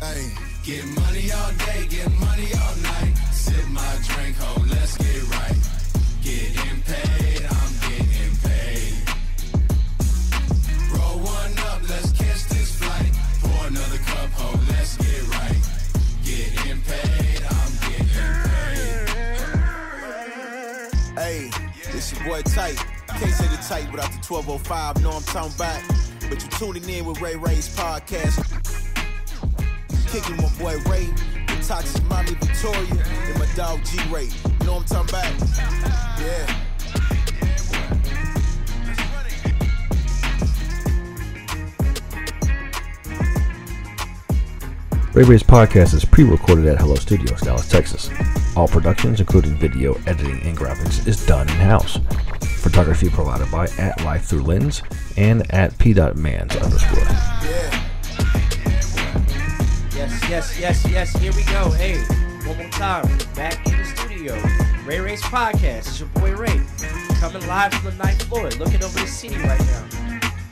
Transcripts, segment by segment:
Hey, get money all day, get money all night. Sip my drink, ho, let's get right. Getting paid, I'm getting paid. Roll one up, let's catch this flight. Pour another cup, ho, let's get right. Getting paid, I'm getting paid. Hey, this your boy Tight. Can't say the Tight without the 1205, know I'm talking about. But you tuning in with Ray Ray's podcast. Kicking my boy Ray, the toxic mommy Victoria, and my dog G-Ray. You know what I'm talking about? Yeah. Ray Ray's podcast is pre-recorded at Hello Studios, Dallas, Texas. All productions, including video, editing, and graphics, is done in-house. Photography provided by @LifeThroughLens and @p.mans_. Yeah. Yes. Here we go. Hey, one more time. Back in the studio. Ray Ray's podcast. It's your boy Ray. Coming live from the 9th floor. Looking over the city right now.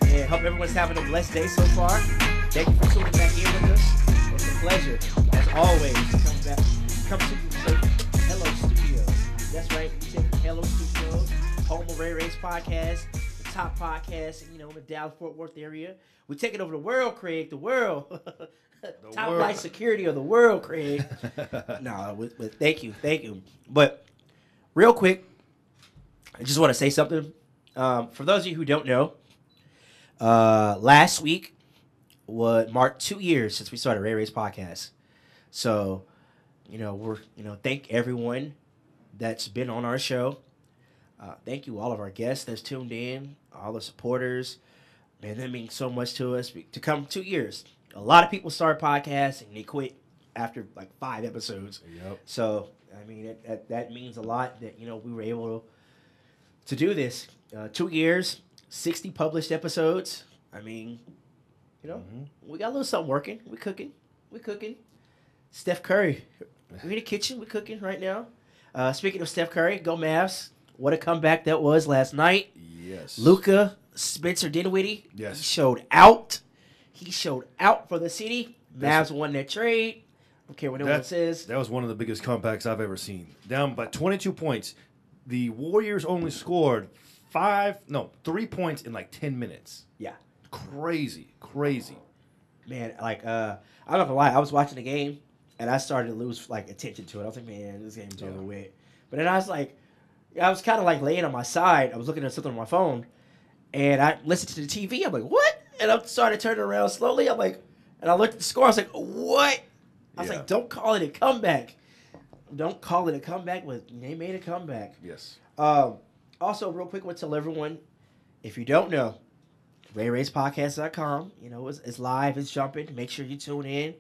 And hope everyone's having a blessed day so far. Thank you for tuning back in with us. It's a pleasure, as always, to come to Hello Studios. That's right. We take Hello Studios, home of Ray Ray's podcast, the top podcast, in the Dallas-Fort Worth area. We take it over the world, Craig. The world. Top flight security of the world, Craig. Thank you. But real quick, I just want to say something. For those of you who don't know, last week marked 2 years since we started Ray Ray's podcast. So, we're thank everyone that's been on our show. Thank you all of our guests that's tuned in, all the supporters. Man, that means so much to us to come 2 years. A lot of people start podcasts and they quit after like 5 episodes. Yep. So, I mean, that means a lot that, we were able to do this. 2 years, 60 published episodes. I mean, we got a little something working. We cooking. Steph Curry. We're in the kitchen. We're cooking right now. Speaking of Steph Curry, go Mavs. What a comeback that was last night. Yes. Luka, Spencer Dinwiddie. Yes. He showed out. For the city. Mavs won that trade. I don't care what anyone says. That was one of the biggest comebacks I've ever seen. Down by 22 points. The Warriors only scored 3 points in like 10 minutes. Yeah. Crazy. Man, I'm not gonna lie. I was watching the game, and I started to lose attention to it. I was like, man, this game's over with. But then I was kind of laying on my side. I was looking at something on my phone, and I listened to the TV. I'm like, what? And I started turning around slowly. I'm like, and I looked at the score. I was like, what? I was like, don't call it a comeback. Don't call it a comeback. But they made a comeback. Yes. Also, real quick, I want to tell everyone, if you don't know, RayRacePodcast.com. It's live. It's jumping. Make sure you tune in.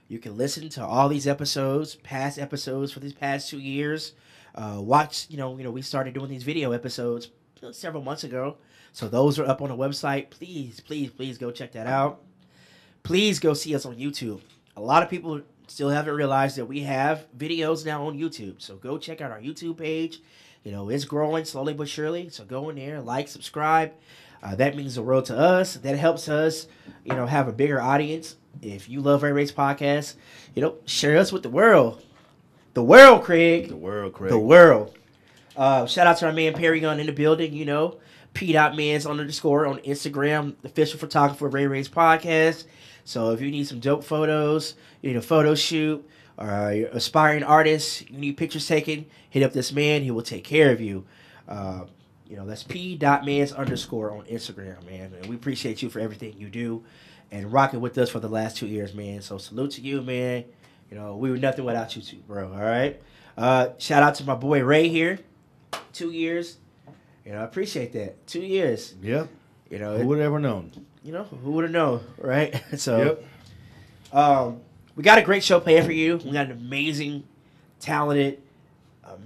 You can listen to all these episodes, past episodes for these past 2 years. Watch. We started doing these video episodes several months ago. So those are up on the website. Please go check that out. Please go see us on YouTube. A lot of people still haven't realized that we have videos now on YouTube. So go check out our YouTube page. It's growing slowly but surely. So go in there, like, subscribe. That means the world to us. That helps us, have a bigger audience. If you love Ray Ray's podcast, share us with the world. The world, Craig. The world. Shout out to our man Perry Gunn in the building, P.mans_, on Instagram, the official photographer of Ray Ray's podcast. So if you need some dope photos, you need a photo shoot, or you're an aspiring artist, you need pictures taken, hit up this man. He will take care of you. That's P.mans_ on Instagram, man. And we appreciate you for everything you do and rocking with us for the last 2 years, man. So salute to you, man. We were nothing without you two, bro. All right. Shout out to my boy Ray here. 2 years. I appreciate that. 2 years. Yep. Who would have ever known? Who would have known, right? So, we got a great show planned for you. We got an amazing, talented,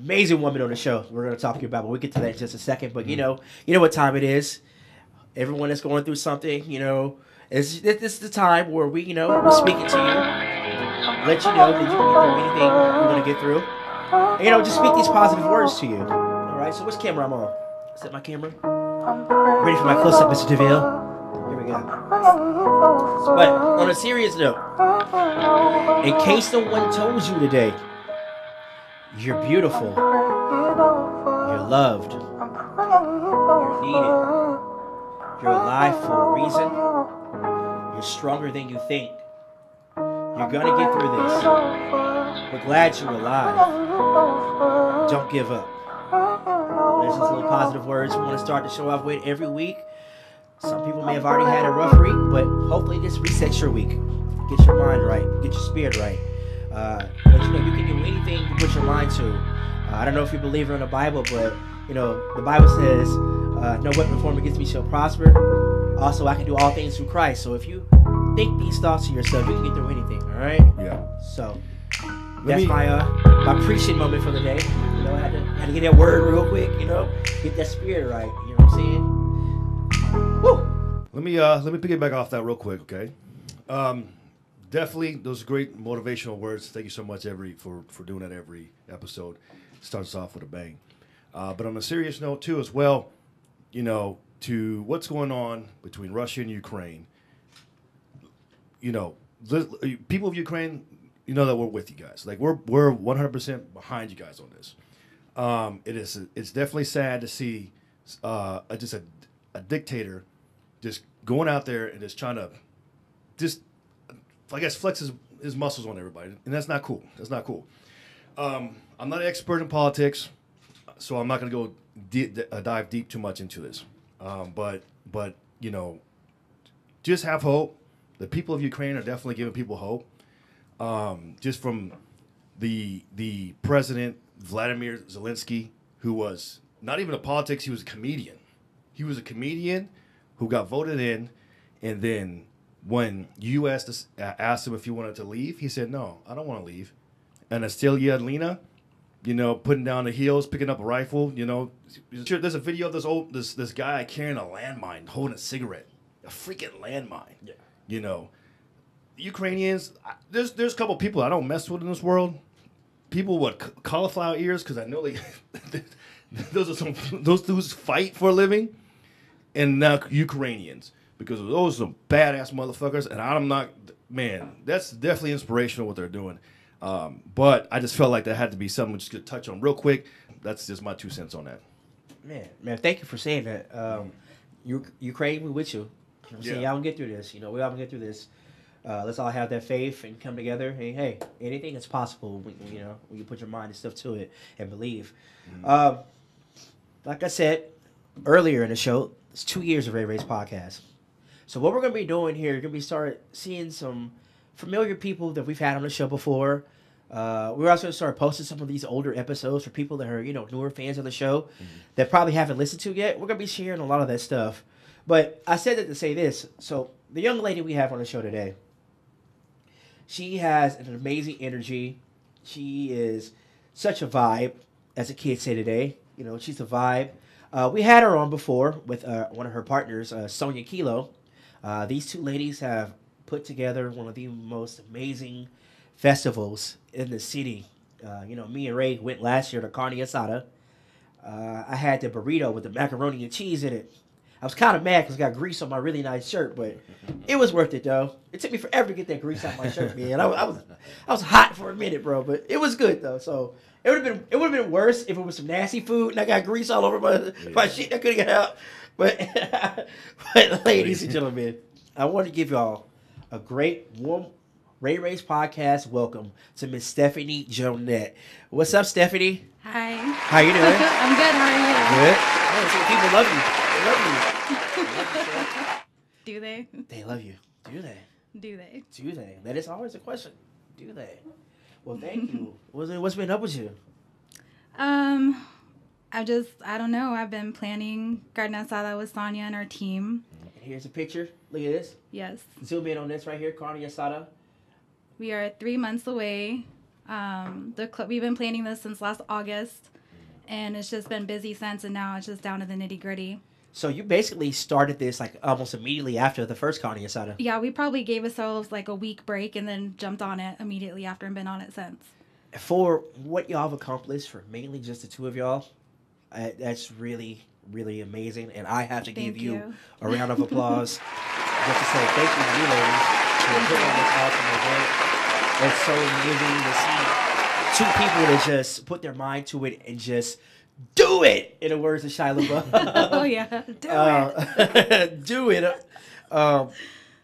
amazing woman on the show we're going to talk to you about, but we'll get to that in just a second. But, you know what time it is. Everyone that's going through something, this is the time where we're speaking to you, let you know that you can get through anything you want to get through. And, just speak these positive words to you. All right, so which camera I'm on? Is that my camera? Ready for my close-up, Mr. DeVille? Here we go. But on a serious note, In case no one told you today, you're beautiful, you're loved, you're needed, you're alive for a reason, you're stronger than you think. You're gonna get through this. We're glad you're alive. Don't give up. There's just little positive words we want to start the show off with every week. Some people may have already had a rough week, but hopefully this resets your week. Get your mind right. Get your spirit right. But you know, you can do anything you put your mind to. I don't know if you believe in the Bible, but you know, the Bible says, no weapon formed against me shall prosper. Also, I can do all things through Christ. So if you think these thoughts to yourself, you can get through anything, all right? Yeah. So that's my preaching moment for the day. You know, I had to get that word real quick, you know, get that spirit right. You know what I'm saying? Woo! Let me piggyback off that real quick, okay? Definitely those great motivational words. Thank you so much for doing that every episode. Starts off with a bang. But on a serious note too, as well, you know, to what's going on between Russia and Ukraine. You know, people of Ukraine, you know that we're with you guys. Like we're 100% behind you guys on this. It's definitely sad to see just a dictator just going out there and just trying to just, I guess, flex his muscles on everybody, and that's not cool. That's not cool. I'm not an expert in politics, so I'm not going to go dive deep too much into this. But you know, just have hope. The people of Ukraine are definitely giving people hope. Just from the president, Vladimir Zelensky, who was not even a politics, he was a comedian. He was a comedian who got voted in, and then when U.S. asked him if he wanted to leave, he said, no, I don't want to leave. And Astelia Lena, you know, putting down the heels, picking up a rifle, you know. There's a video of this guy carrying a landmine, holding a cigarette. A freaking landmine. Yeah. You know, Ukrainians, there's a couple people I don't mess with in this world. People with cauliflower ears, because I know those dudes fight for a living. And now Ukrainians, because those are some badass motherfuckers. And I'm not, man, that's definitely inspirational what they're doing. But I just felt like that had to be something we just could touch on real quick. That's just my 2 cents on that. Man, thank you for saying that. Ukraine, we with you. You know what I'm saying? Y'all can get through this. You know, we all can get through this. Let's all have that faith and come together. And hey, anything is possible. When you put your mind and stuff to it and believe. Mm-hmm. Like I said earlier in the show, it's 2 years of Ray Ray's podcast. So what we're gonna be doing here, you're gonna be start seeing some familiar people that we've had on the show before. We're also gonna start posting some of these older episodes for people that are newer fans of the show that probably haven't listened to yet. We're gonna be sharing a lot of that stuff. But I said that to say this. So the young lady we have on the show today, she has an amazing energy. She is such a vibe, as the kids say today. You know, she's a vibe. We had her on before with one of her partners, Sonia Kilo. These two ladies have put together one of the most amazing festivals in the city. Me and Ray went last year to Carne Asada. I had the burrito with the macaroni and cheese in it. I was kind of mad because I got grease on my really nice shirt, but it was worth it, though. It took me forever to get that grease out my shirt, man. I was hot for a minute, bro, but it was good, though. So it would have been worse if it was some nasty food and I got grease all over my shit. I couldn't get out. But ladies and gentlemen, I want to give y'all a great, warm Ray Ray's podcast welcome to Miss Stephanie Jonette. What's up, Stephanie? Hi. How you doing? I'm good. How are you? Good. Oh, people love you. Do they? They love you. Do they? Do they? Do they? That is always a question. Do they? Well, thank you. What's been up with you? I don't know. I've been planning garden asada with Sonia and our team. And here's a picture. Look at this. Yes. Zoom in on this right here, carne asada. We are 3 months away. We've been planning this since last August, and it's just been busy since, and now it's just down to the nitty gritty. So you basically started this like almost immediately after the first carne asada. Yeah, we probably gave ourselves like a week break and then jumped on it immediately after and been on it since. For what y'all have accomplished, for mainly just the two of y'all, that's really, really amazing. And I have to give you a round of applause just to say thank you to you ladies for putting on this awesome event. It's so amazing to see two people that just put their mind to it and just do it, in the words of Shia LaBeouf. Oh, yeah. Do it. Do it.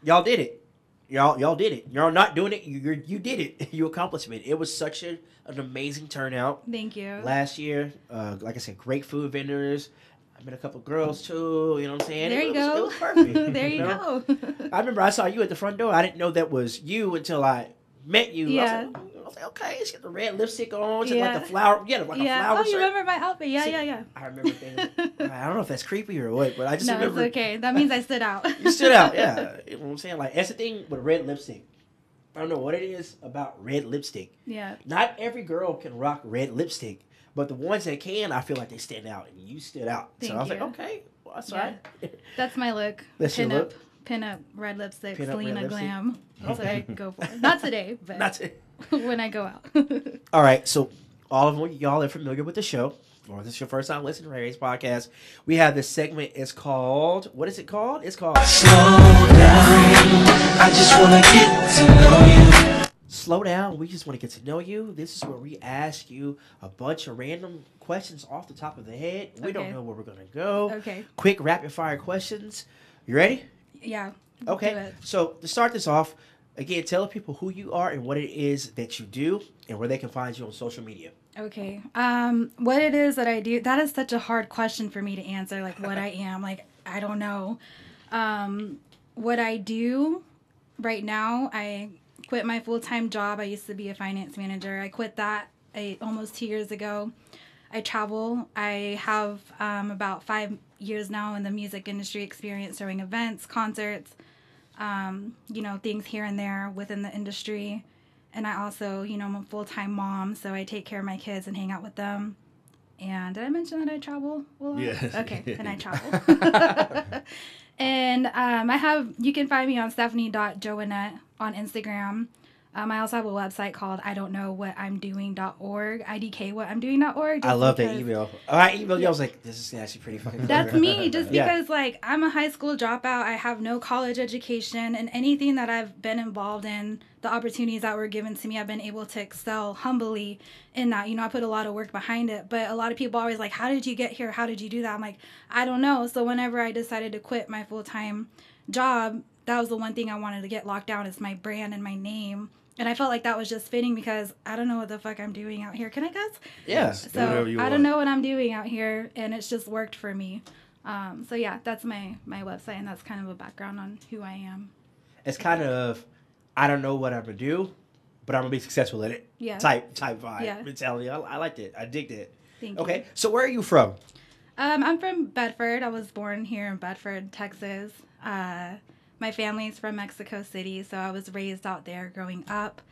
Y'all did it. Y'all did it. Y'all not doing it. You did it. You accomplished it. It was such an amazing turnout. Thank you. Last year, like I said, great food vendors. I met a couple girls too. You know what I'm saying? There you go. go. It was perfect. There you go. I remember I saw you at the front door. I didn't know that was you until I met you. Yeah. I was like, okay, she got the red lipstick on. She Yeah. like the flower. Yeah, like a flower Oh, you shirt. remember my outfit? Yeah, See, yeah. I remember things. I don't know if that's creepy or what, but I just No, remember. it's okay. That means I stood out. You stood out, yeah. You know what I'm saying? Like, that's the thing with red lipstick. I don't know what it is about red lipstick. Yeah. Not every girl can rock red lipstick, but the ones that can, I feel like they stand out, and you stood out. Thank so I was you. like, okay, well, that's Yeah. right. That's my look. That's your look? Pin-up red lipstick, Pin-up red Selena lipstick. Glam. That's what I go for. Not today, but Not to- when I go out. All right, so all of y'all are familiar with the show, or this is your first time listening to Ray's podcast. We have this segment. It's called, what is it called? It's called Slow down, I just wanna get to know you. Slow Down. We just want to get to know you. This is where we ask you a bunch of random questions off the top of the head. We don't Okay. know where we're going to go. Okay. Quick rapid fire questions. You ready? Yeah. Okay. Do it. So to start this off, again, tell people who you are and what it is that you do and where they can find you on social media. Okay. What it is that I do, that is such a hard question for me to answer. Like what I am, like, I don't know. What I do right now, I quit my full-time job. I used to be a finance manager. I quit that almost 2 years ago. I travel. I have about 5 years now in the music industry experience, throwing events, concerts, things here and there within the industry. And I also, I'm a full-time mom, so I take care of my kids and hang out with them. And did I mention that I travel a lot? Yeah. Okay, then I travel. And you can find me on stephanie.joannette on Instagram. I also have a website called idon'tknowwhatimdoing.org, idkwhatimdoing.org. I love that email. I emailed you. I was like, this is actually pretty fucking That's funny. me, just because, I'm a high school dropout. I have no college education, and anything that I've been involved in, the opportunities that were given to me, I've been able to excel humbly in that. I put a lot of work behind it, but a lot of people are always like, how did you get here? How did you do that? I'm like, I don't know. So whenever I decided to quit my full-time job, that was the one thing I wanted to get locked down, is my brand and my name. And I felt like that was just fitting because I don't know what the fuck I'm doing out here. Can I guess? Yes. So I don't know what I'm doing out here, and it's just worked for me. So yeah, that's my website, and that's kind of a background on who I am. It's kind of, I don't know what I'm going to do, but I'm going to be successful at it. Yeah. Type vibe. Yeah. Mentality. I liked it. I digged it. Thank Okay. you. So where are you from? I'm from Bedford. I was born here in Bedford, Texas. My family's from Mexico City, so I was raised out there growing up.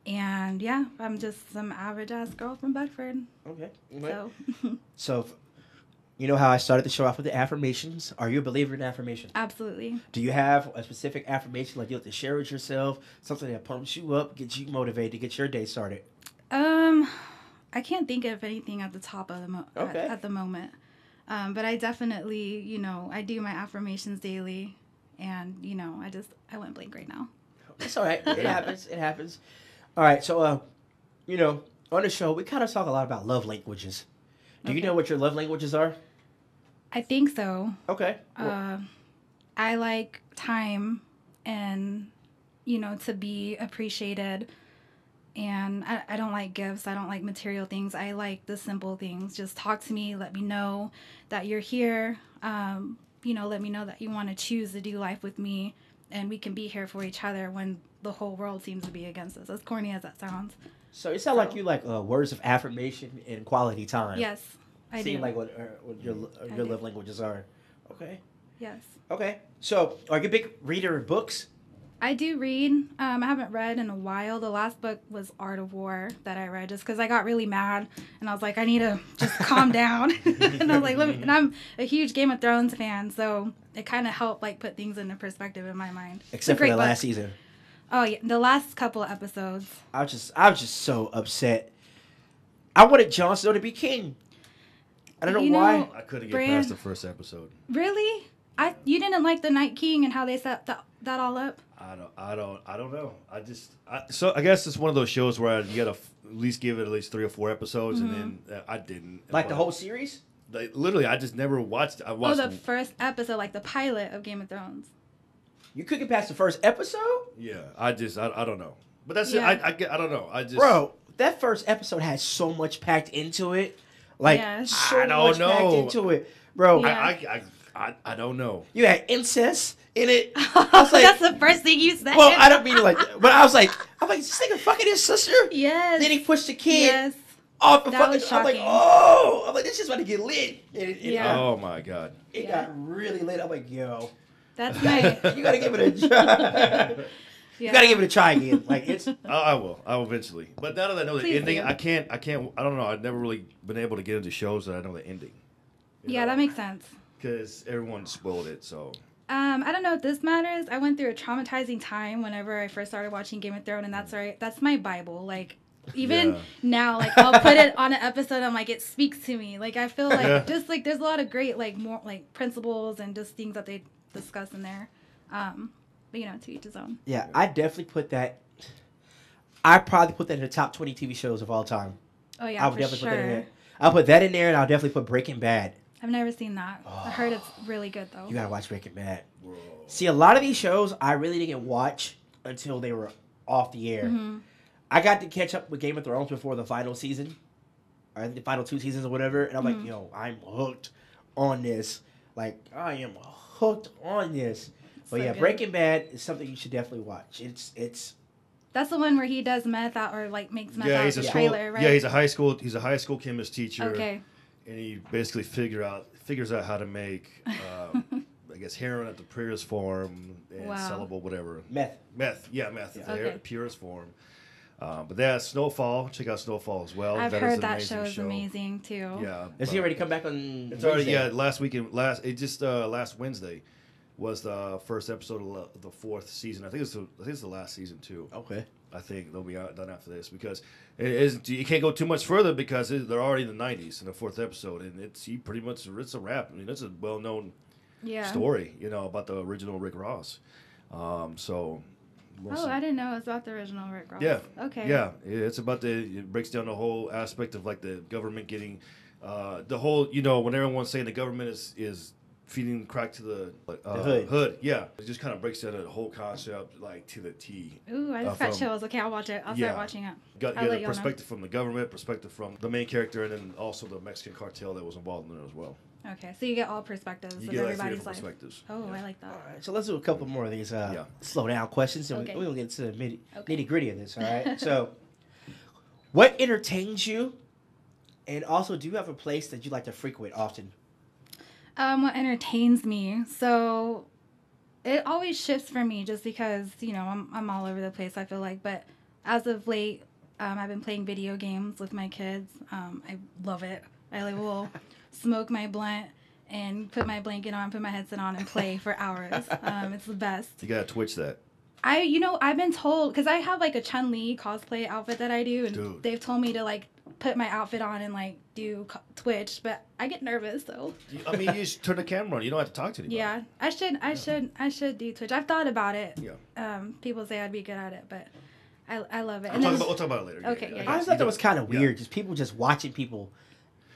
And yeah, I'm just some average ass girl from Bedford. Okay. So So, you know how I started the show off with the affirmations? Are you a believer in affirmations? absolutely. Do you have a specific affirmation like you like to share with yourself? Something that pumps you up, gets you motivated to get your day started? I can't think of anything at the top of at the moment. But I definitely, I do my affirmations daily, and I went blank right now. It's all right. It happens. It happens. All right. So, on the show, we kind of talk a lot about love languages. Do you Okay. know what your love languages are? I think so. Okay. I like time and, to be appreciated. And I don't like gifts. I don't like material things. I like the simple things. Just talk to me. Let me know that you're here. Let me know that you want to choose to do life with me. And we can be here for each other when the whole world seems to be against us. As corny as that sounds. So it sounds like you like words of affirmation and quality time. Yes, I do. Seem like what your do. love languages are. Okay. Yes. Okay. So, are you a big reader of books? I do read. I haven't read in a while. The last book was Art of War that I read just because I got really mad and I was like, I need to just calm down. And I was like, and I'm a huge Game of Thrones fan, so it kind of helped put things into perspective in my mind. Except for the last season. Oh yeah, the last couple of episodes. I was just so upset. I wanted Jon Snow to be king. I don't know why. I couldn't get Bran- past the first episode. Really? You didn't like the Night King and how they set that all up? I don't know. So I guess it's one of those shows where you gotta at least give it at least 3 or 4 episodes, and then I didn't. Like the whole series? Literally, I just never watched. I watched the first episode, like the pilot of Game of Thrones. You couldn't get past the first episode? Yeah, I don't know. But that's Yeah. it. I don't know. Bro, that first episode has so much packed into it. Like, so I don't much know. packed into it. Bro, Yeah. I don't know. you had incest in it. I was like, That's the first thing you said. well, I don't mean it like that. But I was like, this nigga fucking his sister? Yes. Then he pushed the kid Yes. off the That fucking. was I'm like, shocking. oh. I'm like, this is about to get lit. Yeah. Oh my god. It got really lit. I'm like, yo. That's nice. You gotta give it a try. You gotta give it a try again. Like, it's. I will eventually. But now that I know the Please ending, do. I can't. I don't know. I've never really been able to get into shows that I know the ending. Yeah, that makes sense. Because everyone spoiled it. So. I don't know if this matters. I went through a traumatizing time whenever I first started watching Game of Thrones, and that's my Bible. Like, even now, like, I'll put it on an episode. I'm like, it speaks to me. Like, I feel like just like there's a lot of great like more like principles and just things that they discuss in there. But to each his own. Yeah, I definitely put that. I probably put that in the top 20 TV shows of all time. Oh yeah, I would for definitely sure. put that in there. I'll put that in there, and I'll definitely put Breaking Bad. I've never seen that. I heard it's really good though. You gotta watch Breaking Bad. See, a lot of these shows I really didn't watch until they were off the air. Mm-hmm. I got to catch up with Game of Thrones before the final season, or the final 2 seasons or whatever, and I'm like, yo, I'm hooked on this. Like, I am hooked on this. But so yeah, good. Breaking Bad is something you should definitely watch. It's. That's the one where he does meth out or like makes meth Yeah, out he's of a the school. trailer, right? Yeah, he's a high school chemist teacher. Okay. And he basically figures out how to make, I guess, heroin at the purest form and Wow. sellable, whatever. Meth. Meth at Okay. the purest form. But that's Snowfall. Check out Snowfall as well. I've That is heard an that amazing show is amazing too. Yeah. Is he already come back on? It's already, Wednesday? last Wednesday was the first episode of the 4th season. I think it's the last season too. Okay. I think they'll be done after this because you can't go too much further because they're already in the 90s in the 4th episode, and it's a wrap. I mean, it's a well-known story, about the original Rick Ross. So. We'll see. I didn't know it was about the original Rick Ross. Yeah. Okay. Yeah, it breaks down the whole aspect of like the government getting the whole when everyone's saying the government is feeding crack to the hood. Yeah, it just kind of breaks down the whole concept like to the T. Ooh, I just got chills. Okay, I'll watch it. I'll start watching it. Got I'll let the y'all know. perspective from the government, perspective from the main character, and then also the Mexican cartel that was involved in it as well. Okay, so you get all perspectives You of get like 3 everybody's different life. perspectives. Oh, Yeah. I like that. All right, so let's do a couple more of these slow down questions, and Okay. we'll get into the Okay. nitty gritty of this. All right. So, what entertains you, and also, do you have a place that you like to frequent often? What entertains me? So it always shifts for me just because, I'm all over the place, I feel like. But as of late, I've been playing video games with my kids. I love it. I will smoke my blunt and put my blanket on, put my headset on, and play for hours. It's the best. You gotta Twitch that. I've been told, because I have like a Chun-Li cosplay outfit that I do, and Dude. they've told me to like put my outfit on and like do Twitch, but I get nervous though. I mean, you just turn the camera on. You don't have to talk to anybody. Yeah, I should do Twitch. I've thought about it. Yeah. People say I'd be good at it, but I love it. We'll talk about it later. Okay, yeah, I yeah. always thought that was kind of weird, just people just watching people.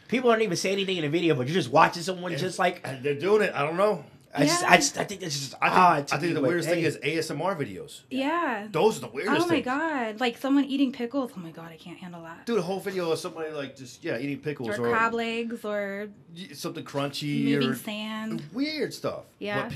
People don't even say anything in the video, but you're just watching someone just like. And they're doing it. I don't know. I think that's just odd. I think the weirdest thing is ASMR videos. Yeah. Those are the weirdest Oh my things. god! Like someone eating pickles. Oh my god, I can't handle that. Dude, a whole video of somebody like just eating pickles Or crab legs or something crunchy moving or sand. weird stuff. Yeah.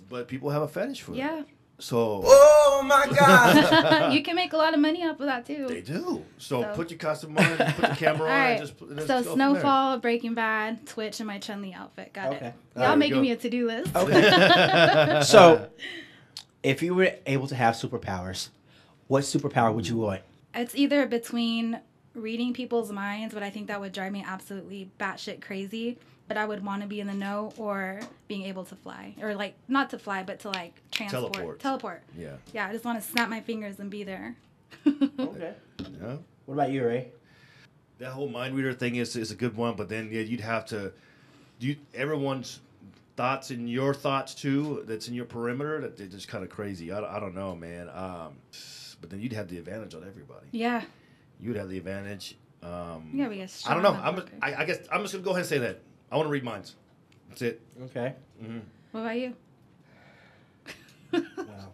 But people have a fetish for it. Yeah. So Oh my God. You can make a lot of money off of that too. they do. So So- put your costume on, put the camera on, All right. and just let's So go from Snowfall, Breaking Bad, Twitch, and my Chun-Li outfit. Got Okay. it. There Y'all you making go. me a to-do list. Okay. So, if you were able to have superpowers, what superpower would you want? It's either between reading people's minds, but I think that would drive me absolutely batshit crazy. But I would want to be in the know, or being able to fly, or like not to fly, but to like transport, teleport. there. Yeah. Yeah, I just want to snap my fingers and be there. Okay. Yeah. What about you, Ray? That whole mind reader thing is a good one, but then you'd have to. Everyone's thoughts in your thoughts too. That's in your perimeter. That they're just kind of crazy. I don't know, man. But then you'd have the advantage on everybody. Yeah. You'd have the advantage. Yeah, we get I don't know. I guess I'm just gonna go ahead and say that. I want to read minds. That's it. Okay. Mm-hmm. What about you? Well,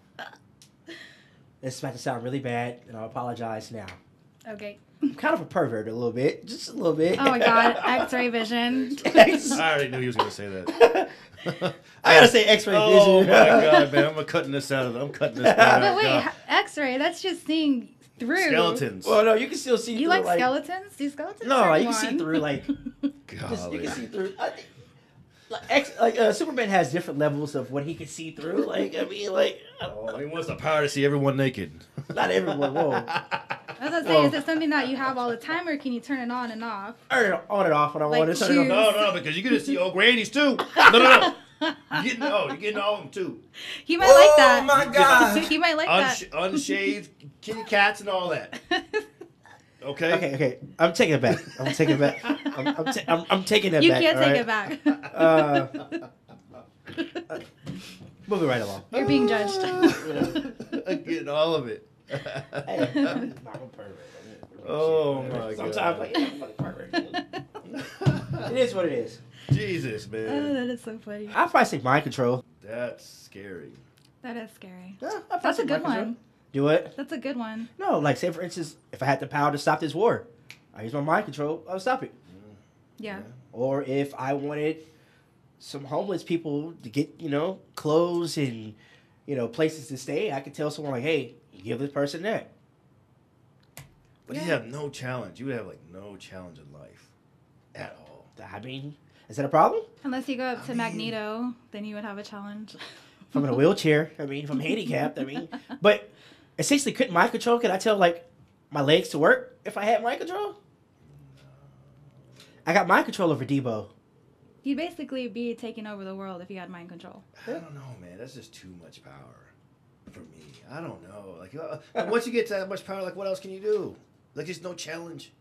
it's about to sound really bad, and I'll apologize now. Okay. I'm kind of a pervert a little bit, just a little bit. Oh my God, X-ray vision. I already knew he was gonna say that. I gotta say X-ray vision. Oh my God, man! I'm cutting this out. I'm cutting this part But out. wait, God. X-ray, that's just seeing through. Skeletons. Well, no, you can still see. You through, like skeletons? Do skeletons? No, turn you can see on? through like. Golly. You can see through. I think, Superman has different levels of what he can see through. Like, I mean, like. Oh, he wants the power to see everyone naked. Not everyone. Whoa. I was gonna say, is it something that you have all the time, or can you turn it on and off? Turn it on and off when I Like want to turn it on. No, because you're gonna see old grannies too. No. You're getting all of them too. He might like that. Oh my God. He might like that. Unshaved kitty cats and all that. Okay. Okay. I'm taking it back. I'm taking it back. I'm taking it You back. can't all take right? it back. Moving right along. You're being judged. Getting all of it. Hey, I'm not a pervert. Oh my God. Sometimes like, I'm a pervert. It is what it is. Jesus, Oh, man. that is so funny. I'll probably say mind control. That's scary. That is scary. Yeah, I'll probably That's say a good mind control. one. Do it? That's a good one. No, like say for instance, if I had the power to stop this war, I use my mind control, I'll stop it. Yeah. Or if I wanted some homeless people to get, clothes and, places to stay, I could tell someone like, hey, you give this person that. But you have no challenge. You would have like no challenge in life at all. I mean, is that a problem? Unless you go up to Magneto, then you would have a challenge. If I'm in a wheelchair, if I'm handicapped, but essentially couldn't mind control, could I tell like my legs to work if I had mind control? I got mind control over Debo. You'd basically be taking over the world if you had mind control. I don't know, man. That's just too much power for me. I don't know. Like once you get to that much power, like what else can you do? Like there's no challenge.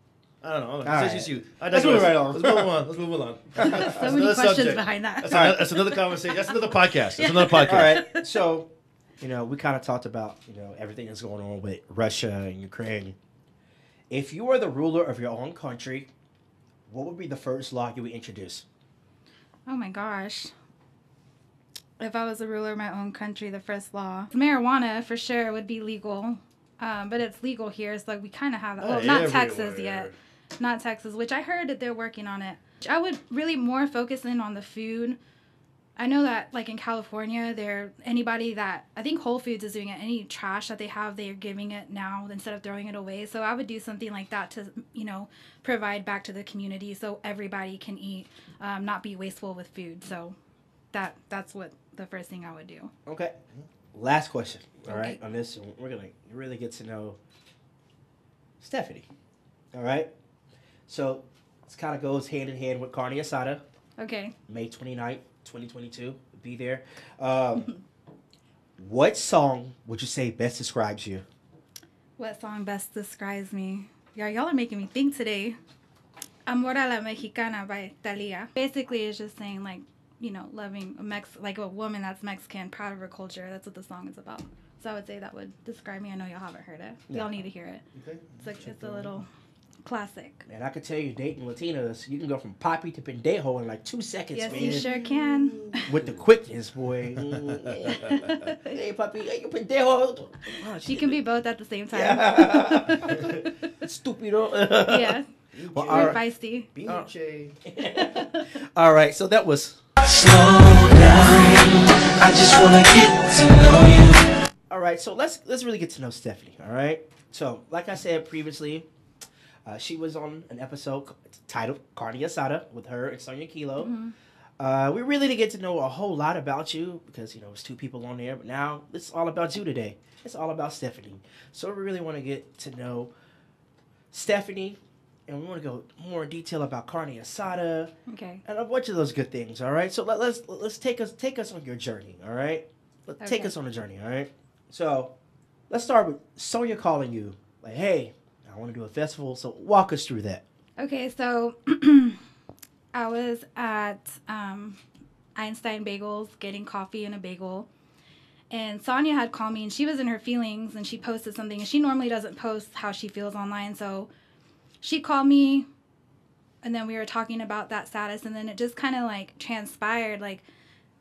I don't know. Right. It's just you. Let's move right on. Let's move on. So many questions subject. behind that. That's another conversation. That's another podcast. That's another podcast. All right. So, we kind of talked about, everything that's going on with Russia and Ukraine. If you were the ruler of your own country, what would be the first law you would introduce? Oh my gosh. If I was the ruler of my own country, the first law. Marijuana, for sure, would be legal. But it's legal here, so we kind of have that. Well, not Texas yet. Not Texas, which I heard that they're working on it. I would really more focus in on the food. I know that, like in California, anybody that, I think Whole Foods is doing it, any trash that they have, they're giving it now instead of throwing it away. So I would do something like that to, provide back to the community so everybody can eat, not be wasteful with food. So that's what the first thing I would do. Okay. Last question. All Okay. right. On this, we're going to really get to know Stephanie. All right. So this kind of goes hand in hand with Carne Asada. Okay. May 29th, 2022. Be there. What song would you say best describes you? What song best describes me? Yeah, y'all are making me think today. Amor a la Mexicana by Thalia. Basically, it's just saying, like, loving like a woman that's Mexican, proud of her culture. That's what the song is about. So I would say that would describe me. I know y'all haven't heard it. Y'all need to hear it. Okay. It's a little classic. And I could tell you, dating Latinas, you can go from Poppy to Pendejo in like 2 seconds, Yes, man. you sure can. With the quickness, boy. Hey, Poppy, hey, you Pendejo. Oh, You can be both at the same time. Stupido. Yeah. Well, You're all right. feisty. All right, so that was... Slow down, I just wanna get to know you. All right, so let's really get to know Stephanie, all right? So, like I said previously, she was on an episode titled Carne Asada with her and Sonia Kilo. Mm-hmm. We really didn't get to know a whole lot about you because, it's 2 people on there. But now it's all about you today. It's all about Stephanie. So we really want to get to know Stephanie. And we want to go more in detail about Carne Asada. Okay. And a bunch of those good things, all right? So let's take us on your journey, all right? Take Okay. us on a journey, all right? So let's start with Sonia calling you. Like, hey, I want to do a festival. So walk us through that. Okay, so I was at Einstein Bagels, getting coffee and a bagel. And Sonia had called me, and she was in her feelings, and she posted something. And she normally doesn't post how she feels online. So she called me, and then we were talking about that status. And then it just kind of, like, transpired, like,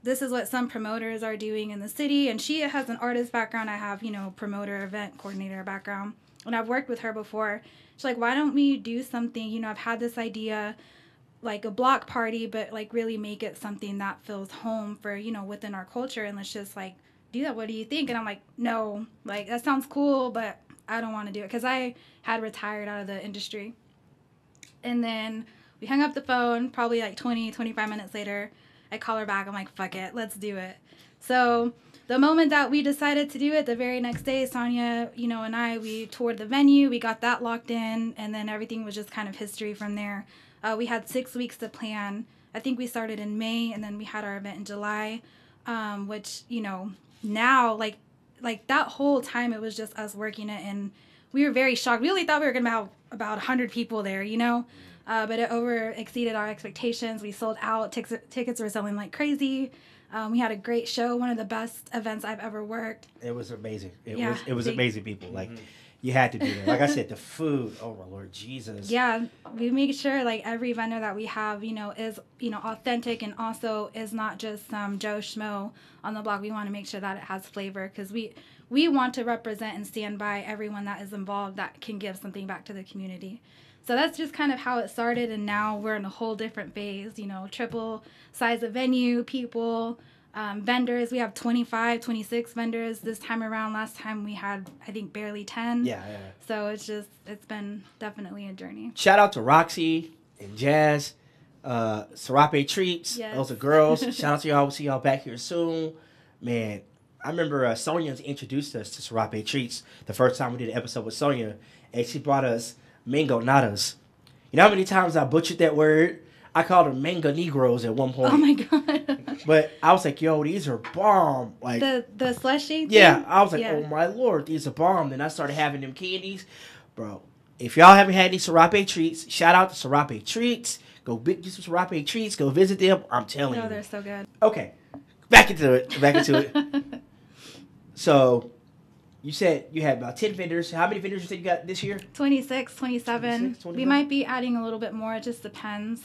this is what some promoters are doing in the city. And she has an artist background. I have, promoter, event coordinator background. And I've worked with her before. She's like, why don't we do something? I've had this idea, like a block party, but, like, really make it something that feels home for, within our culture. And let's just, like, do that. What do you think? And I'm like, no, like, that sounds cool, but I don't want to do it. Because I had retired out of the industry. And then we hung up the phone, probably, like, 25 minutes later. I call her back. I'm like, fuck it, let's do it. So the moment that we decided to do it, the very next day, Sonia, and we toured the venue. We got that locked in, and then everything was just kind of history from there. We had 6 weeks to plan. I think we started in May, and then we had our event in July, which, now, like that whole time, it was just us working it, and we were very shocked. We really thought we were going to have about 100 people there, but it exceeded our expectations. We sold out. Tickets were selling like crazy. We had a great show, one of the best events I've ever worked. It was amazing. It was amazing, people. Like, you had to be there. Like I said, the food, oh my Lord Jesus. Yeah, we make sure, like, every vendor that we have, is, authentic, and also is not just some Joe Schmo on the block. We want to make sure that it has flavor, because we want to represent and stand by everyone that is involved that can give something back to the community. So that's just kind of how it started, and now we're in a whole different phase, triple size of venue, people, vendors. We have 25, 26 vendors this time around. Last time we had, I think, barely 10. Yeah. So it's been definitely a journey. Shout out to Roxy and Jazz, Serape Treats. Yes. Those are girls. Shout out to y'all. We'll see y'all back here soon. Man, I remember Sonia's introduced us to Serape Treats the first time we did an episode with Sonia, and she brought us mango natas. You know how many times I butchered that word? I called them mango Negroes at one point. Oh my God. But I was like, yo, these are bomb. Like the slushy thing? Yeah, I was like, oh my Lord, these are bomb. Then I started having them candies. Bro, if y'all haven't had these Serape Treats, shout out to Serape Treats. Go get some Serape Treats. Go visit them. I'm telling you. No, they're so good. Okay, back into it. So, you said you had about 10 vendors. How many vendors you said you got this year? 26, 27. 27. We might be adding a little bit more. It just depends.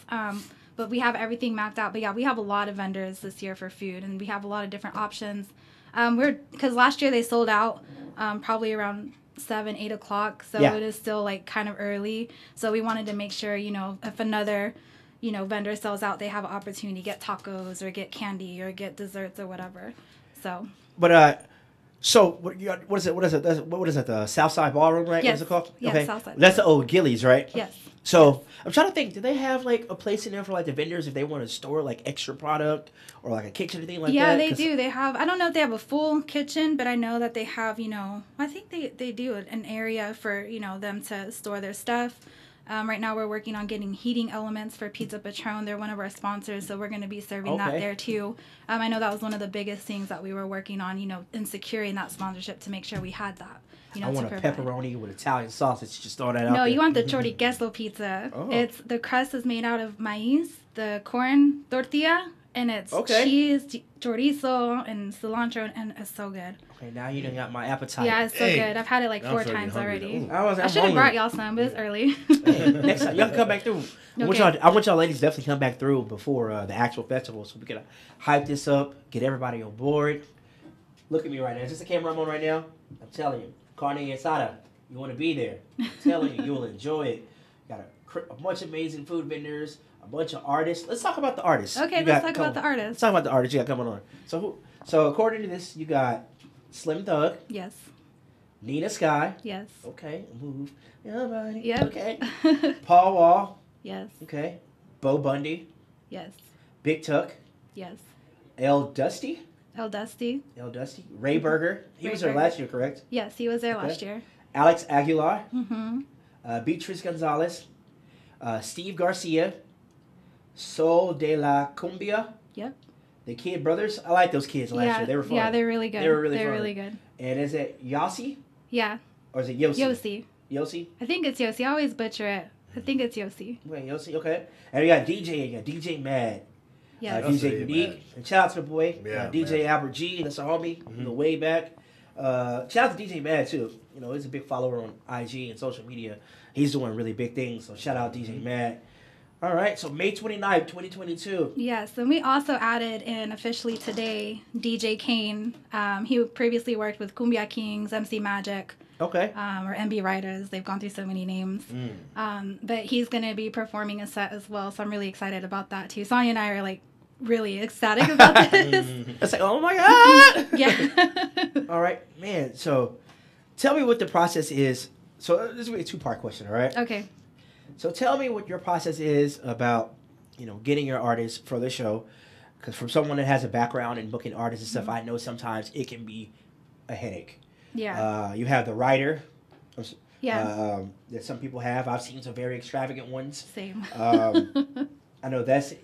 But we have everything mapped out. But yeah, we have a lot of vendors this year for food, and we have a lot of different options. Because last year they sold out probably around 7, 8 o'clock. So It is still, like, kind of early. So we wanted to make sure, if another, vendor sells out, they have an opportunity to get tacos or get candy or get desserts or whatever. So. But so what is it? What is it? The Southside Ballroom, right? Yes. What's it called? Yeah, okay. Southside. That's the old Gillies, right? Yes. So I'm trying to think. Do they have, like, a place in there for, like, the vendors if they want to store, like, extra product or, like, a kitchen or anything like that? Yeah, they do. They have. I don't know if they have a full kitchen, but I know that they have. I think they do an area for them to store their stuff. Right now we're working on getting heating elements for Pizza Patron. They're one of our sponsors, so we're going to be serving that there too. I know that was one of the biggest things that we were working on, in securing that sponsorship to make sure we had that. I want a pepperoni with Italian sausage. Just throw that out. No, there. you want the choriqueso pizza. Oh. The crust is made out of maize, the corn tortilla, and it's cheese, chorizo, and cilantro, and it's so good. Okay, now you done got my appetite. Yeah, it's so good. I've had it like 4 times already. I should have brought y'all some, but it's early. Hey, next time, y'all can come back through. Okay. I want y'all ladies to definitely come back through before the actual festival, so we can hype this up, get everybody on board. Look at me right now. Is this the camera I'm on right now? I'm telling you, carne asada. You want to be there. I'm telling you, you'll enjoy it. Got a bunch of amazing food vendors, a bunch of artists. Let's talk about the artists. Okay, let's talk about the artists. Let's talk about the artists you got coming on. So according to this, you got Slim Thug. Yes. Nina Sky. Yes. Okay, move. Nobody. Yep. Okay. Paul Wall. Yes. Okay. Bo Bundy. Yes. Big Tuck. Yes. El Dusty. Ray Berger. He was there last year, correct? Yes, he was there last year. Alex Aguilar. Mm-hmm. Beatriz Gonzalez. Steve Garcia. Sol de la Cumbia. Yep. The Kid Brothers. I like those kids last year. They were fun. Yeah, they're really good. They were really fun. They're really good. And is it Yossi? Yeah. Or is it Yossi? Yossi. I think it's Yossi. I always butcher it. I think it's Yossi. Wait, Yossi? Okay. And we got DJ. You got DJ Mad. Yeah. DJ Unique. And shout out to the boy, DJ man. Albert G. That's a homie. The way back. Shout out to DJ Mad too. You know, he's a big follower on IG and social media. He's doing really big things. So shout out DJ Mad. All right, so May 29th, 2022. Yes, and we also added in officially today DJ Kane. He previously worked with Cumbia Kings, MC Magic. Okay. Or MB Writers. They've gone through so many names. But he's going to be performing a set as well, so I'm really excited about that too. Sonia and I are like really ecstatic about this. It's like, oh my God! Yeah. All right, man, so tell me what the process is. So this will be a two-part question, all right? Okay. So tell me what your process is about, you know, getting your artists for the show. Because from someone that has a background in booking artists and stuff, I know sometimes it can be a headache. Yeah. You have the writer. Yeah. That some people have. I've seen some very extravagant ones. Same. I know that.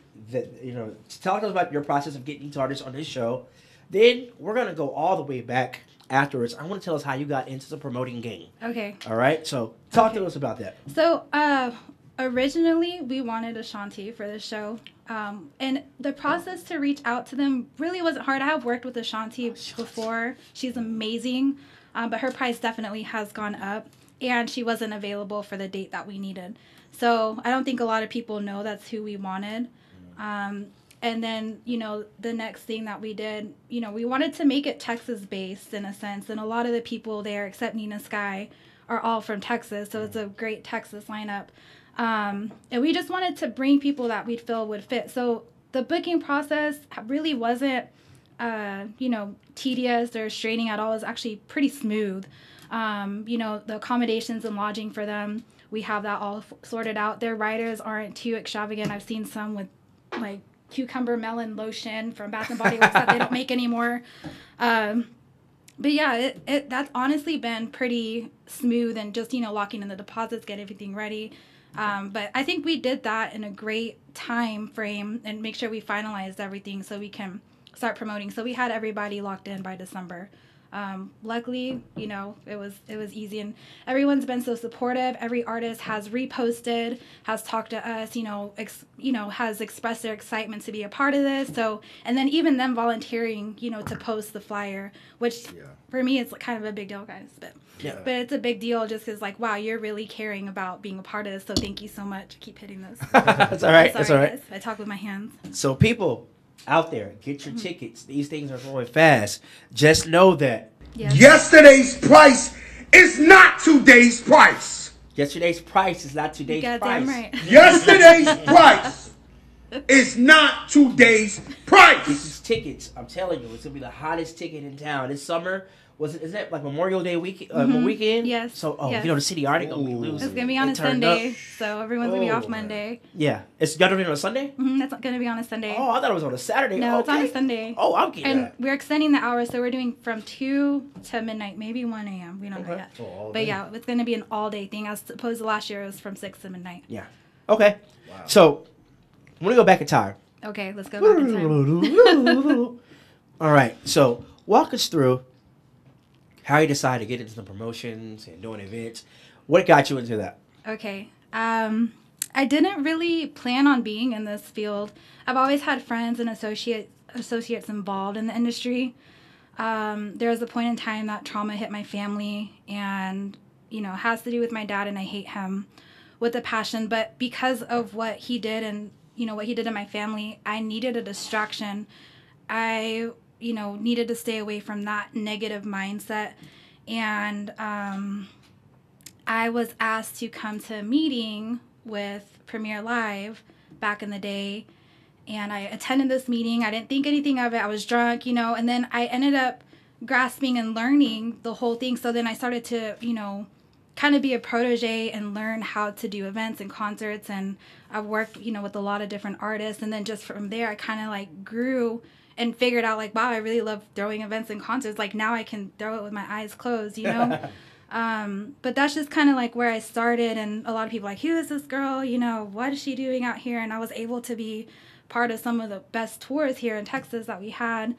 You know, talk to us about your process of getting these artists on this show. Then we're gonna go all the way back afterwards. I want to tell us how you got into the promoting game. Okay. All right. So talk to us about that. So originally we wanted Ashanti for the show. And the process to reach out to them really wasn't hard. I have worked with Ashanti before. She's amazing. But her price definitely has gone up. And she wasn't available for the date that we needed. So I don't think a lot of people know that's who we wanted. And then, you know, the next thing that we did, you know, we wanted to make it Texas-based in a sense. And a lot of the people there, except Nina Sky, are all from Texas. So it's a great Texas lineup. And we just wanted to bring people that we'd feel would fit. So the booking process really wasn't, you know, tedious or straining at all. It was actually pretty smooth. You know, the accommodations and lodging for them, we have that all sorted out. Their riders aren't too extravagant. I've seen some with, like, cucumber melon lotion from Bath & Body Works that they don't make anymore. But yeah, that's honestly been pretty smooth and just, you know, locking in the deposits, get everything ready. But I think we did that in a great time frame and make sure we finalized everything so we can start promoting. So we had everybody locked in by December. Luckily, you know, it was easy, and everyone's been so supportive. Every artist has reposted, has talked to us, you know, has expressed their excitement to be a part of this. So, and then even them volunteering, you know, to post the flyer, which for me is kind of a big deal, guys. But it's a big deal just because, like, wow, you're really caring about being a part of this. So thank you so much. Keep hitting this. That's all right. That's all right. Guys. I talk with my hands. So people out there, get your tickets. These things are going fast. Just know that yesterday's price is not today's price. Yesterday's price is not today's price. Right. Yesterday's price is not today's price. This is tickets. I'm telling you, it's gonna be the hottest ticket in town this summer. Is that like Memorial Day weekend? Yes. So, yes. You know, the city already gonna be losing. It's gonna be on a Sunday, so everyone's gonna be off Monday. Yeah, it's gonna be on a Sunday. That's gonna be on a Sunday. Oh, I thought it was on a Saturday. No, it's on a Sunday. Oh, I'm getting and that. We're extending the hours, so we're doing from 2 to midnight, maybe 1 a.m. We don't know yet. But yeah, it's gonna be an all-day thing. As opposed to last year, it was from 6 to midnight. Yeah. Okay. Wow. So, I'm gonna go back in time. Okay, let's go back in time. All right. So, walk us through how you decided to get into the promotions and doing events. What got you into that? Okay. I didn't really plan on being in this field. I've always had friends and associates involved in the industry. There was a point in time that trauma hit my family, and, you know, it has to do with my dad, and I hate him with a passion. But because of what he did and, you know, what he did in my family, I needed a distraction. I needed to stay away from that negative mindset. And I was asked to come to a meeting with Premiere Live back in the day. And I attended this meeting. I didn't think anything of it. I was drunk, you know, and then I ended up grasping and learning the whole thing. So then I started to, you know, kind of be a protege and learn how to do events and concerts. And I've worked, you know, with a lot of different artists. And then just from there, I kind of like grew and figured out, like, wow, I really love throwing events and concerts. Like, now I can throw it with my eyes closed, you know? But that's just kind of, like, where I started. And a lot of people are like, who is this girl? You know, what is she doing out here? And I was able to be part of some of the best tours here in Texas that we had.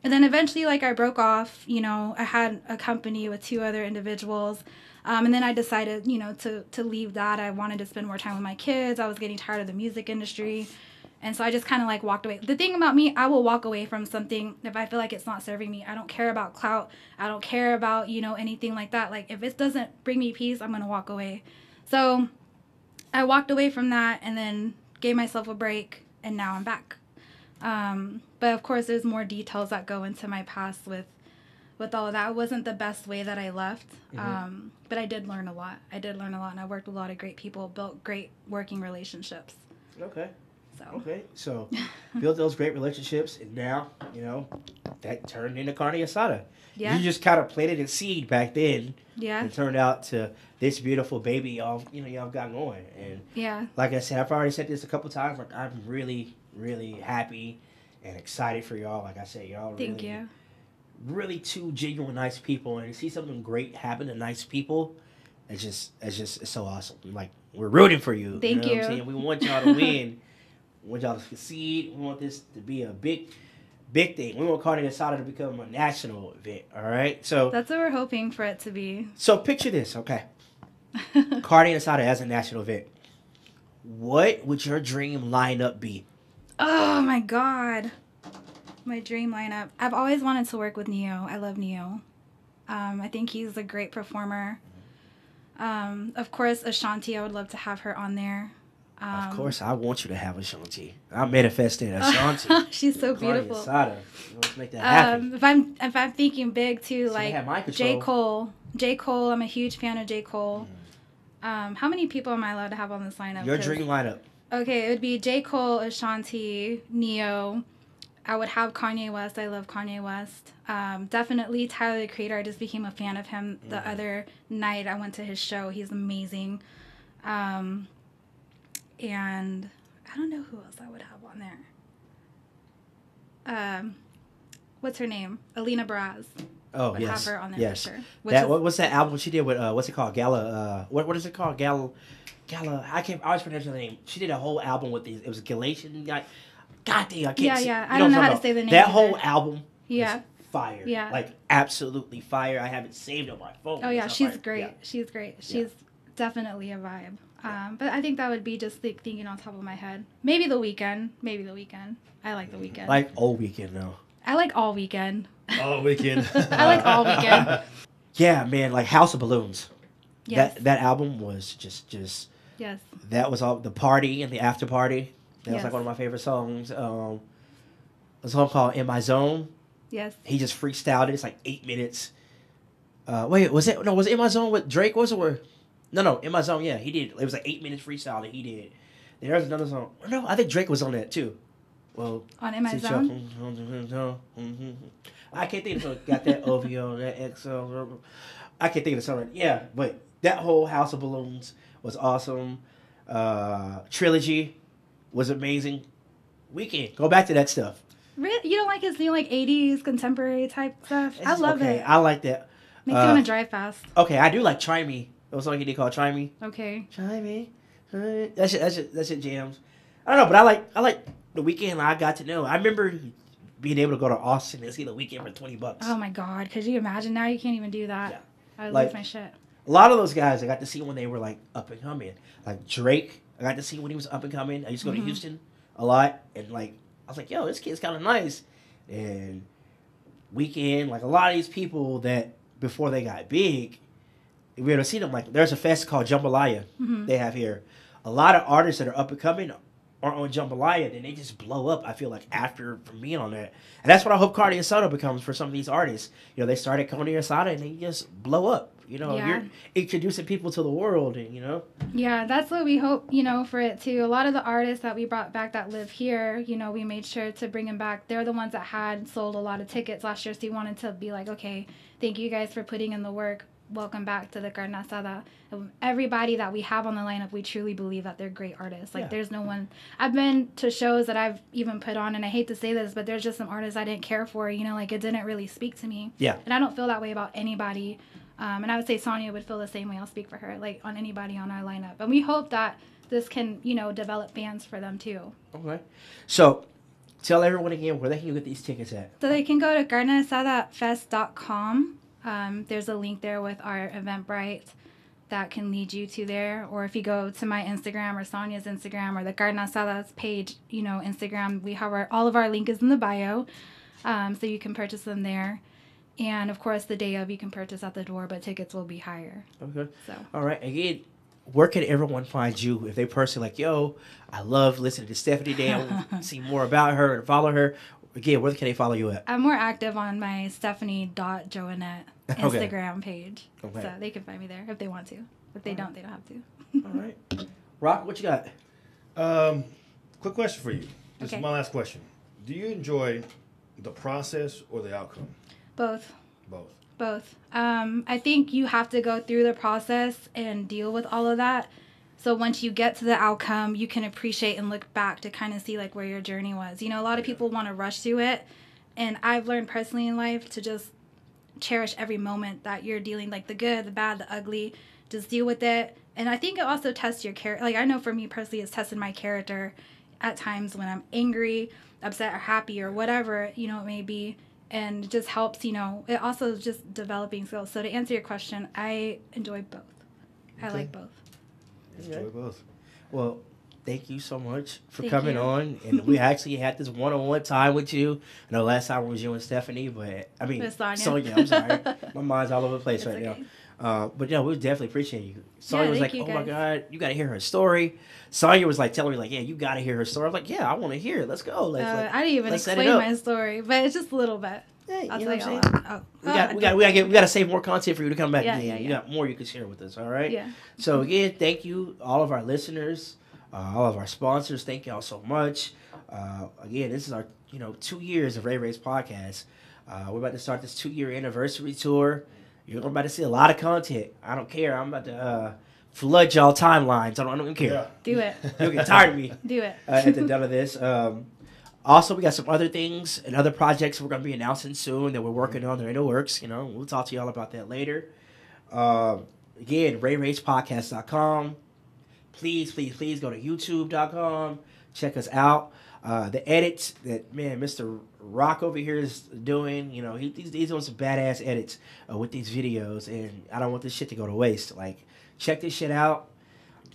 And then eventually, like, I broke off. You know, I had a company with 2 other individuals. And then I decided, you know, to leave that. I wanted to spend more time with my kids. I was getting tired of the music industry. And so I just kind of like walked away. The thing about me, I will walk away from something if I feel like it's not serving me. I don't care about clout. I don't care about, you know, anything like that. Like if it doesn't bring me peace, I'm going to walk away. So I walked away from that and then gave myself a break, and now I'm back. But of course, there's more details that go into my past with all of that. It wasn't the best way that I left, but I did learn a lot. And I worked with a lot of great people, built great working relationships. Okay. Okay, so built those great relationships, and now, you know, that turned into carne asada. Yeah. You just kind of planted a seed back then. Yeah. And turned out to this beautiful baby y'all got going. And yeah, like I said, I've already said this a couple times. Like I'm really, really happy and excited for y'all. Like I said, y'all Thank you. Really two genuine nice people, and to see something great happen to nice people, it's so awesome. Like we're rooting for you. Thank you. What I'm saying? We want y'all to win. We want y'all to succeed. We want this to be a big thing. We want Carne Asada to become a national event. All right. So that's what we're hoping for it to be. So picture this, okay? Carne Asada as a national event. What would your dream lineup be? Oh my God. My dream lineup. I've always wanted to work with Neo. I love Neo. I think he's a great performer. Of course, Ashanti, I would love to have her on there. Of course, I want you to have Ashanti. I'm manifesting Ashanti. She's so beautiful. Carne Asada. Let's make that happen. If I'm thinking big too, so like J. Cole. I'm a huge fan of J. Cole. How many people am I allowed to have on this lineup? Your dream lineup. Okay, it would be J. Cole, Ashanti, Neo. I would have Kanye West. I love Kanye West. Definitely Tyler, the Creator. I just became a fan of him the other night. I went to his show. He's amazing. And I don't know who else I would have on there. What's her name? Alina Baraz. Oh, would yes. have her on there yes. for sure. What's that album she did with, what's it called? Gala, what is it called? Gala, I always pronounce her name. She did a whole album with these, it was a Galatian guy. God damn, I can't Yeah, I don't know how to say the name. That whole album is fire. Yeah. Like, absolutely fire. I have it saved on my phone. Oh, yeah, she's great. Yeah. She's great. She's definitely a vibe. But I think that would be just thinking on top of my head. Maybe The Weeknd. I like The Weeknd. Like All Weekend, though. I like All Weekend. All Weekend. I like All Weekend. Yeah, man, like House of Balloons. Yes. That album was just. Yes. That was all the party and the after party. That was Yes. like one of my favorite songs. A song called In My Zone. Yes. He just freestyled it. It's like 8 minutes. Wait, was it In My Zone with Drake? Was it where? No, In My Zone, yeah, he did. It was like 8 minutes freestyle that he did. There's another song. No, I think Drake was on that too. Well, on In My Zone? I can't think of the song. Got that OVO, that XL. I can't think of the song. Yeah, but that whole House of Balloons was awesome. Trilogy was amazing. Weekend, go back to that stuff. Really? You don't like his new 80s contemporary type stuff? I love it. I like that. Makes you want to drive fast. Okay, I do like Try Me. There was a song he did called Try Me. Okay. Try Me. That shit jams. I don't know, but I like The Weeknd. I got to know. I remember being able to go to Austin and see The Weeknd for $20. Oh my God! Could you imagine? Now you can't even do that. Yeah. I Like, lose my shit. A lot of those guys I got to see when they were like up and coming. Like Drake, I got to see when he was up and coming. I used to go to Houston a lot, and like I was like, yo, this kid's kind of nice. And Weeknd, like a lot of these people that before they got big, we were able to see them. Like there's a fest called Jambalaya they have here. A lot of artists that are up and coming are on Jambalaya, then they just blow up. I feel like after from being on that, and that's what I hope Carne Asada becomes for some of these artists. You know, they started Carne Asada and they just blow up. You know, you're introducing people to the world, and you know. Yeah, that's what we hope. You know, for it too. A lot of the artists that we brought back that live here, you know, we made sure to bring them back. They're the ones that had sold a lot of tickets last year, so we wanted to be like, okay, thank you guys for putting in the work. Welcome back to the Carne Asada. Everybody that we have on the lineup, we truly believe that they're great artists. Like, there's no one. I've been to shows that I've even put on, and I hate to say this, but there's just some artists I didn't care for. You know, like it didn't really speak to me. Yeah. And I don't feel that way about anybody. And I would say Sonia would feel the same way. I'll speak for her, like on anybody on our lineup. And we hope that this can, you know, develop fans for them too. Okay. So, tell everyone again where they can get these tickets at. So they can go to garnetafest.com. There's a link there with our Eventbrite. that can lead you to there. Or if you go to my Instagram or Sonia's Instagram or the Garden Asadas page, Instagram, we have all of our link is in the bio. So you can purchase them there. And of course, the day of, you can purchase at the door, but tickets will be higher. Okay. So. All right. Again, where can everyone find you if they personally like, yo, I love listening to Stephanie Day. I want to see more about her and follow her. Again, where can they follow you at? I'm more active on my Stephanie.Joannette Instagram page. Okay. So they can find me there if they want to. If they don't, they don't have to. All right. Rock, what you got? Quick question for you. This is my last question. Do you enjoy the process or the outcome? Both. Both. I think you have to go through the process and deal with all of that. So once you get to the outcome, you can appreciate and look back to kind of see like where your journey was. A lot of people want to rush through it. And I've learned personally in life to just cherish every moment that you're dealing, like the good, the bad, the ugly. Just deal with it. And I think it also tests your character. Like I know for me personally, it's tested my character at times when I'm angry, upset, or happy, or whatever, it may be. And it just helps, it also is just developing skills. So to answer your question, I enjoy both. I like both. Enjoy both. Well, thank you so much for coming on. And we actually had this one-on-one time with you. I know last time was you and Stephanie, but I mean, Sonia, I'm sorry. My mind's all over the place right now. But we definitely appreciate you. Sonia was like, oh my God, you got to hear her story. Sonia was like telling me like, yeah, you got to hear her story. I was like, yeah, I want to hear it. Let's go. I didn't even explain my story, but it's just a little bit. Hey, I'll tell you what I'm saying? We got to save more content for you to come back again. You got more you can share with us, all right? Yeah. So again, thank you, all of our listeners, all of our sponsors. Thank y'all so much. Again, this is our 2 years of Ray Ray's podcast. We're about to start this 2-year anniversary tour. You're about to see a lot of content. I don't care. I'm about to flood y'all timelines. I don't care. Yeah. Do it. You'll get tired of me. Do it. At the end of this. Also, we got some other things and other projects we're going to be announcing soon that we're working on. They're in the works. We'll talk to y'all about that later. Again, RayRacePodcast.com. Please go to YouTube.com. Check us out. The edits that, Mr. Rock over here is doing, he's doing some badass edits with these videos, and I don't want this shit to go to waste. Like, check this shit out.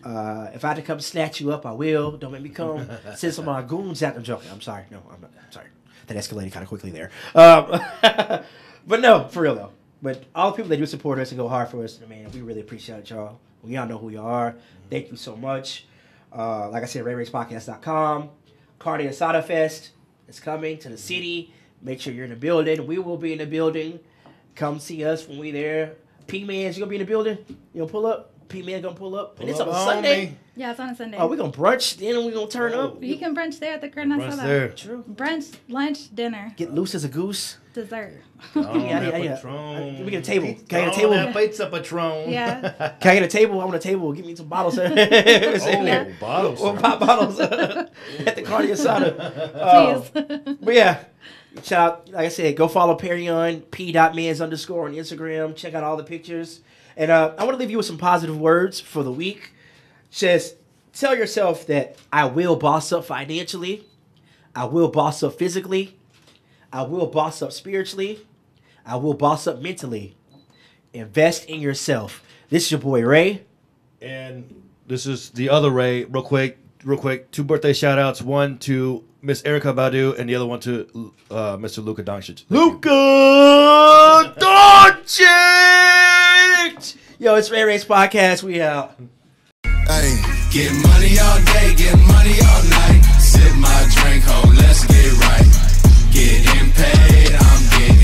If I had to come snatch you up, I will. Don't make me come. Send some of my goons out. I'm joking. I'm sorry. No, I'm not. I'm sorry. That escalated kind of quickly there. But no, for real though. But all the people that do support us and go hard for us, man, we really appreciate y'all. We all know who you are. Thank you so much. Like I said, RayRacePodcast.com. Cardi Asada Fest is coming to the city. Make sure you're in the building. We will be in the building. Come see us when we're there. P-Man's, you gonna be in the building? You gonna pull up? P-Man gonna pull up? And it's on Sunday. Yeah, it's on a Sunday. Oh, we gonna brunch, then we gonna turn up. You can brunch there at the Garden Asada. There. True. Brunch, lunch, dinner. Get loose as a goose. Dessert. We get a table. Can I get a table? Pizza Patron. Yeah. Can I get a table? I want a table. Give me some bottles. Bottles. Or pop bottles at the Cardi Asada. Please. But yeah. Shout out, like I said, go follow Perion, p.mans_ on Instagram. Check out all the pictures. And I want to leave you with some positive words for the week. Just tell yourself that I will boss up financially. I will boss up physically. I will boss up spiritually. I will boss up mentally. Invest in yourself. This is your boy Ray. And this is the other Ray. Real quick. 2 birthday shout outs. One to Miss Erica Badu and the other one to Mr. Luka Doncic. Luka Doncic! Yo, it's Ray Ray's podcast. We out. Hey, get money all day, get money all night. Sip my drink, ho, let's get right. Getting paid, I'm getting